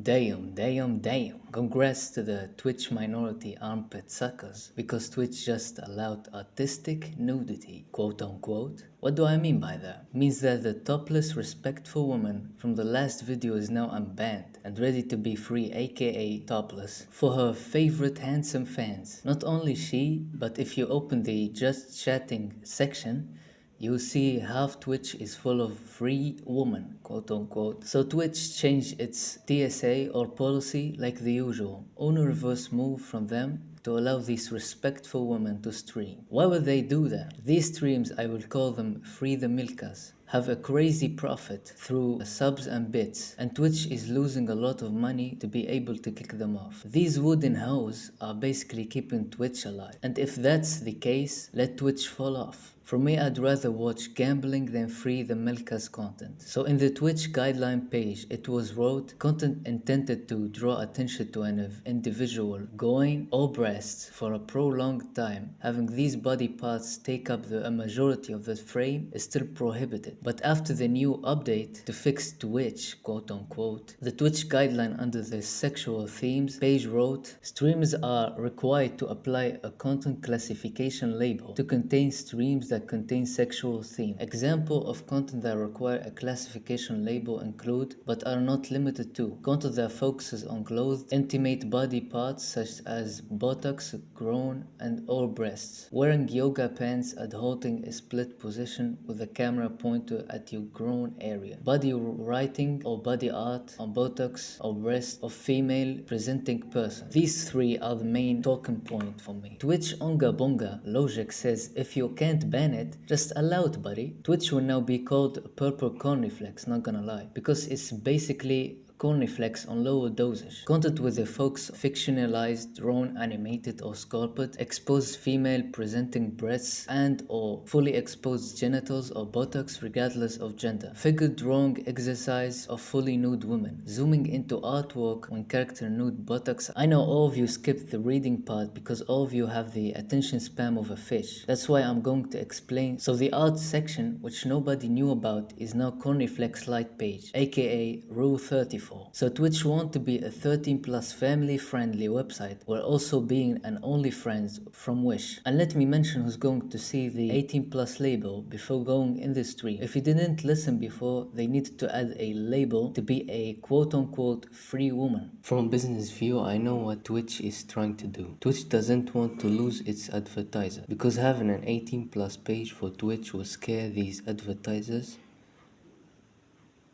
Damn. Congrats to the Twitch minority armpit suckers because Twitch just allowed artistic nudity, quote unquote. What do I mean by that? Means that the topless respectful woman from the last video is now unbanned and ready to be free, aka topless, for her favorite handsome fans. Not only she, but if you open the just chatting section, you see half Twitch is full of free women, quote unquote. So Twitch changed its TSA or policy like the usual, on a reverse move from them to allow these respectful women to stream. Why would they do that? These streams, I will call them free the milkas, have a crazy profit through subs and bits, and Twitch is losing a lot of money to be able to kick them off. These wooden hoes are basically keeping Twitch alive, and if that's the case, let Twitch fall off. For me, I'd rather watch gambling than free the Melka's content. So in the Twitch guideline page, it was wrote, content intended to draw attention to an individual going all breasts for a prolonged time, having these body parts take up a majority of the frame is still prohibited. But after the new update to fix Twitch, quote unquote, the Twitch guideline under the sexual themes page wrote, streamers are required to apply a content classification label to contain streams that contain sexual theme. Example of content that require a classification label include, but are not limited to, content that focuses on clothed, intimate body parts such as buttocks, groin, and or breasts, wearing yoga pants and holding a split position with the camera pointed at your groin area, body writing or body art on buttocks or breast of female presenting person. These three are the main talking point for me. Twitch Onga Bonga logic says if you can't ban it, just allow it, buddy. Twitch will now be called purple cornflakes, not gonna lie, because it's basically cornflakes on lower dosage. Content with the folks fictionalized, drawn, animated or sculpted, exposed female presenting breasts and or fully exposed genitals or buttocks regardless of gender. Figured drawing exercise of fully nude women. Zooming into artwork when character nude buttocks. I know all of you skipped the reading part because all of you have the attention span of a fish. That's why I'm going to explain. So the art section, which nobody knew about, is now Cornflakes Light page, aka Rule 34. So Twitch want to be a 13 plus family friendly website while also being an OnlyFriends from Wish. And let me mention who's going to see the 18 plus label before going in the stream. If you didn't listen before, they need to add a label to be a quote unquote free woman. From a business view, I know what Twitch is trying to do. Twitch doesn't want to lose its advertiser because having an 18 plus page for Twitch will scare these advertisers.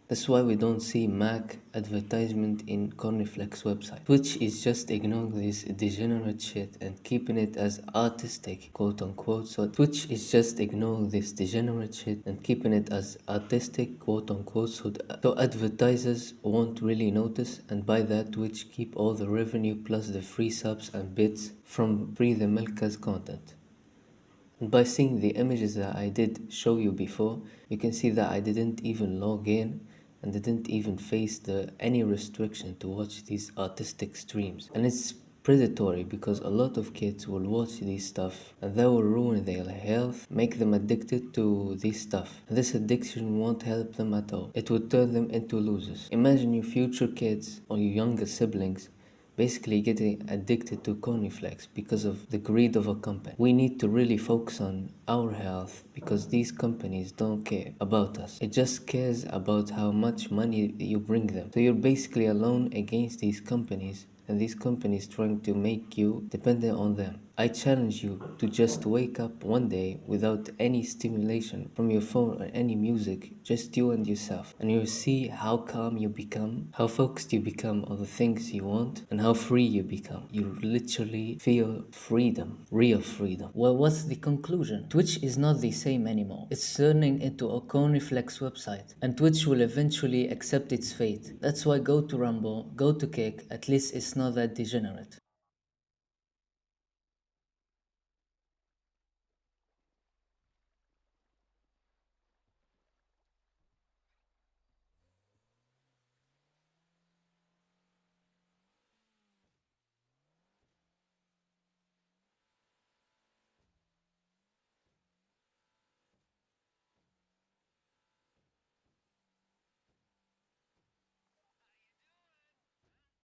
That's why we don't see Mac advertisement in Cornflakes website. Twitch is just ignoring this degenerate shit and keeping it as artistic, quote unquote. So Twitch is just ignoring this degenerate shit and keeping it as artistic, quote unquote. So advertisers won't really notice, and by that Twitch keep all the revenue plus the free subs and bits from Free the Milka's content. And by seeing the images that I did show you before, you can see that I didn't even log in and didn't even face any restriction to watch these artistic streams. And it's predatory because a lot of kids will watch these stuff and that will ruin their health, make them addicted to this stuff. And this addiction won't help them at all. It will turn them into losers. Imagine your future kids or your younger siblings basically getting addicted to cornflakes because of the greed of a company. We need to really focus on our health because these companies don't care about us. It just cares about how much money you bring them. So you're basically alone against these companies, and these companies trying to make you dependent on them. I challenge you to just wake up one day without any stimulation from your phone or any music, just you and yourself, and you'll see how calm you become, how focused you become on the things you want, and how free you become. You literally feel freedom, real freedom. Well, what's the conclusion? Twitch is not the same anymore. It's turning into a cornflakes website, and Twitch will eventually accept its fate. That's why go to Rumble, go to Kick, at least it's not that degenerate.